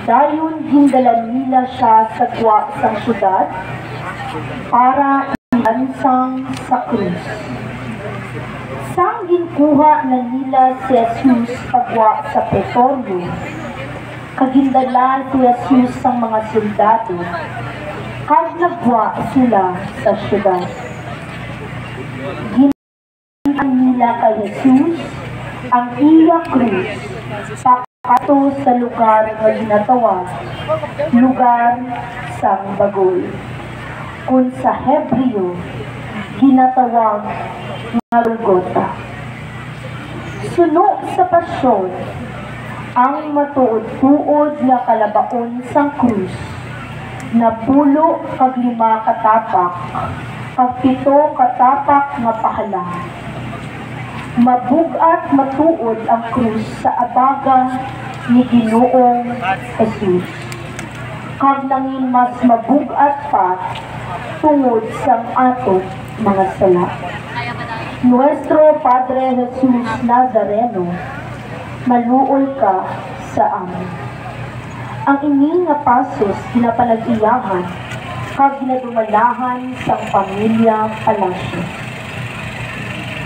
Dayon gindalan nila siya sa guwa sang syudad para ilansang sa krus. Sang ginkuha na nila si Jesus pagwa sa pretoryo, kagindala si Jesus sang mga soldado, kag nagwa sila sa syudad. Ginaan nila kay Jesus ang iya krus pakato sa lugar nga ginatawag lugar sang Bagol, kung sa Hebreo ginatawag nga Golgota. Suno sa pasyon ang matuod-tuod nga kalabaon sang krus na 10 kag 5 katapak kag 7 katapak nga pahala. Mabugat matuod ang krus sa abaga ni Ginoong Jesus. Kag nangin mas mabugat pa tungod sa ato mga sala. Nuestro Padre Jesus Nazareno, maluol ka sa amin. Ang ini nga pasos ginapalag-iyahan kag ginadumalahan sa pamilya Palacio.